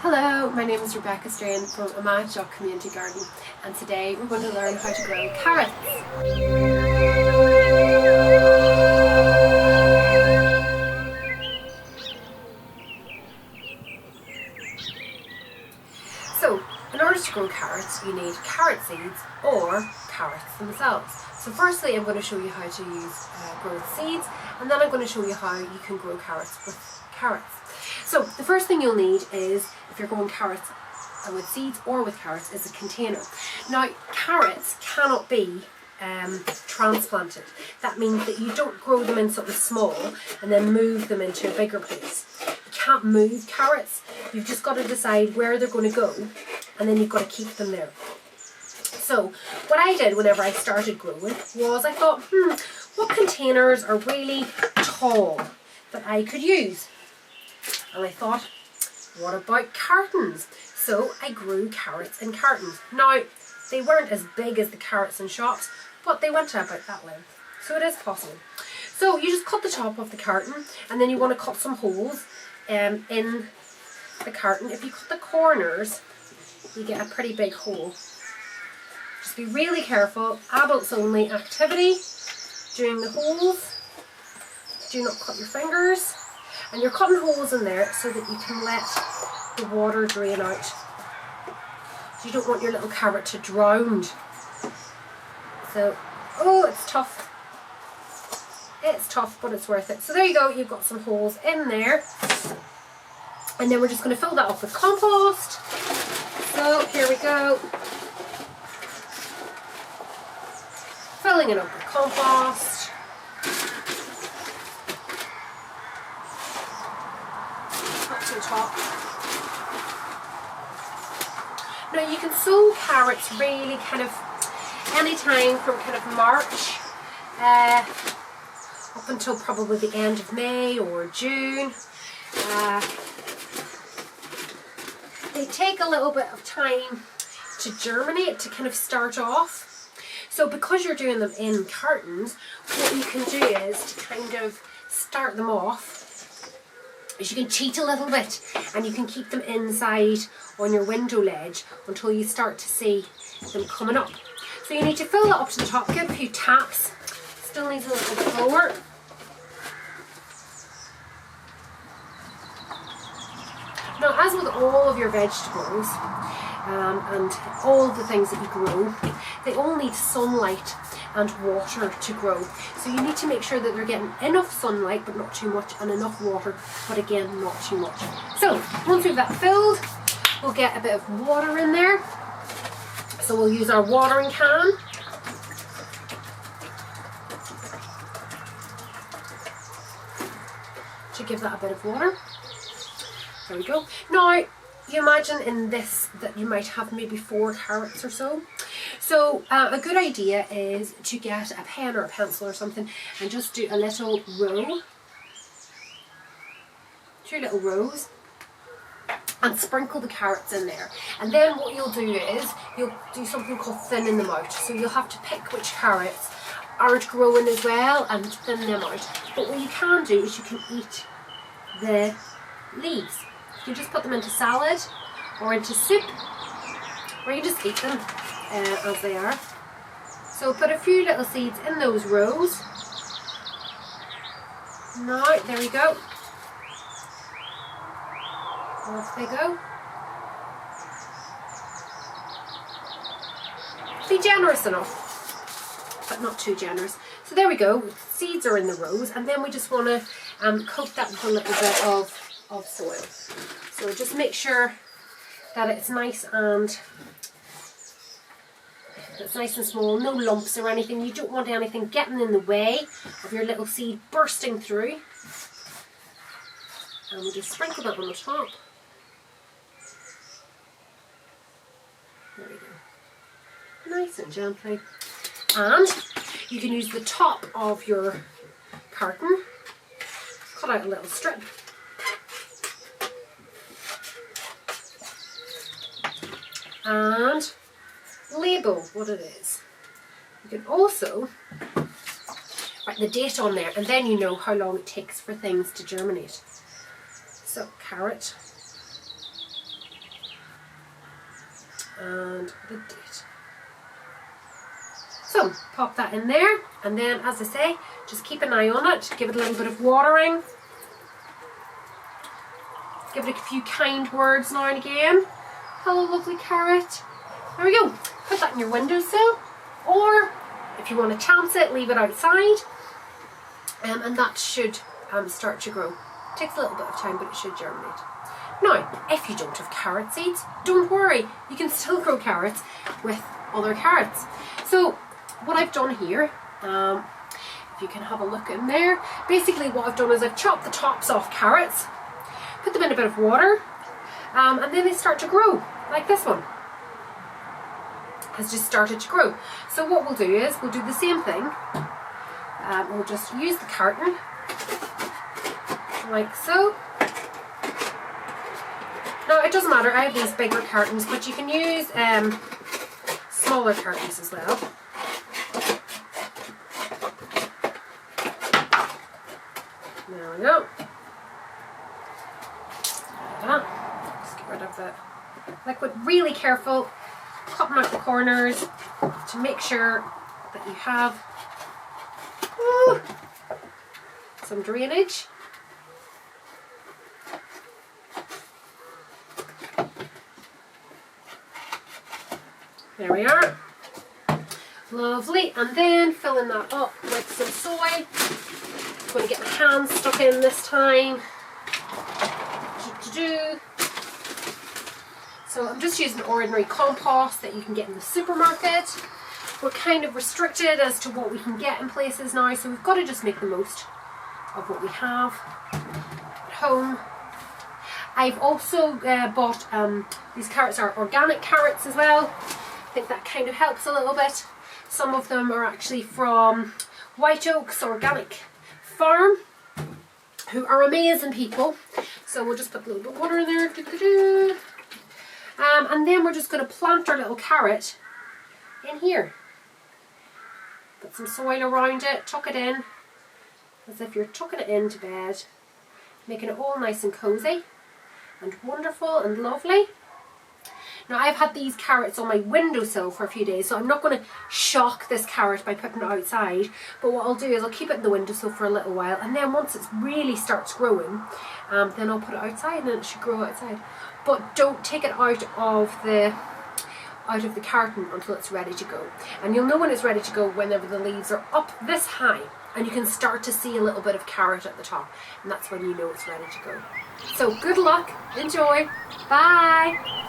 Hello, my name is Rebecca Strain from Amach Community Garden, and today we're going to learn how to grow carrots. So, in order to grow carrots, you need carrot seeds or carrots themselves. So firstly, I'm going to show you how to grow with seeds, and then I'm going to show you how you can grow carrots with carrots. So the first thing you'll need is, if you're growing carrots with seeds or with carrots, is a container. Now, carrots cannot be transplanted. That means that you don't grow them in something small and then move them into a bigger place. You can't move carrots. You've just got to decide where they're going to go, and then you've got to keep them there. So what I did whenever I started growing was I thought, what containers are really tall that I could use? And I thought, what about cartons? So I grew carrots in cartons. Now, they weren't as big as the carrots in shops, but they went about that length. So it is possible. So you just cut the top of the carton, and then you want to cut some holes in the carton. If you cut the corners, you get a pretty big hole. Just be really careful. Adults only activity during the holes. Do not cut your fingers. And you're cutting holes in there so that you can let the water drain out. So you don't want your little carrot to drown. So, oh, it's tough. It's tough, but it's worth it. So there you go, you've got some holes in there. And then we're just going to fill that up with compost. So here we go. Filling it up with compost. Top. Now you can sow carrots really kind of anytime from kind of March up until probably the end of May or June. They take a little bit of time to germinate, to kind of start off. So because you're doing them in cartons, what you can do is to kind of start them off. You can cheat a little bit, and you can keep them inside on your window ledge until you start to see them coming up. So you need to fill that up to the top, give a few taps. Still needs a little bit lower. Now, as with all of your vegetables and all the things that you grow, they all need sunlight and water to grow. So you need to make sure that they're getting enough sunlight but not too much, and enough water but again not too much. So once we've that filled, we'll get a bit of water in there. So we'll use our watering can. To give that a bit of water. There we go. Now, you imagine in this that you might have maybe 4 carrots or so. So a good idea is to get a pen or a pencil or something and just do a little row, 2 little rows, and sprinkle the carrots in there. And then what you'll do is you'll do something called thinning them out. So you'll have to pick which carrots aren't growing as well and thin them out. But what you can do is you can eat the leaves. You can just put them into salad or into soup, or you can just eat them as they are. So put a few little seeds in those rows. Now, there we go. Off they go. Be generous enough, but not too generous. So there we go. Seeds are in the rows, and then we just want to coat that with a little bit of soil. So just make sure that it's nice and small, no lumps or anything. You don't want anything getting in the way of your little seed bursting through. And we'll just sprinkle that on the top. There we go. Nice and gently. And you can use the top of your carton, cut out a little strip. And label what it is. You can also write the date on there, and then you know how long it takes for things to germinate. So carrot and the date. So pop that in there, and then as I say, just keep an eye on it, give it a little bit of watering, give it a few kind words now and again. Hello lovely carrot. There we go. Put that in your windowsill, or if you want to chance it, leave it outside, and that should start to grow. It takes a little bit of time, but it should germinate. Now, if you don't have carrot seeds, don't worry, you can still grow carrots with other carrots. So what I've done here, if you can have a look in there, basically what I've done is I've chopped the tops off carrots, put them in a bit of water, and then they start to grow, like this one has just started to grow. So what we'll do is we'll do the same thing. We'll just use the carton like so. Now it doesn't matter, I have these bigger cartons, but you can use smaller cartons as well. There we go. Like that. Just get rid of the liquid. Really careful, cutting out the corners to make sure that you have some drainage. There we are. Lovely. And then filling that up with some soy. I'm going to get my hands stuck in this time. So I'm just using ordinary compost that you can get in the supermarket. We're kind of restricted as to what we can get in places now, so we've got to just make the most of what we have at home. I've also bought, these carrots are organic carrots as well. I think that kind of helps a little bit. Some of them are actually from White Oaks Organic Farm, who are amazing people. So we'll just put a little bit of water in there. And then we're just going to plant our little carrot in here. Put some soil around it, tuck it in, as if you're tucking it into bed, making it all nice and cozy and wonderful and lovely. Now I've had these carrots on my windowsill for a few days, so I'm not going to shock this carrot by putting it outside, but what I'll do is I'll keep it in the windowsill for a little while, and then once it really starts growing, then I'll put it outside and it should grow outside. But don't take it out of the carton until it's ready to go. And you'll know when it's ready to go whenever the leaves are up this high and you can start to see a little bit of carrot at the top, and that's when you know it's ready to go. So good luck, enjoy, bye!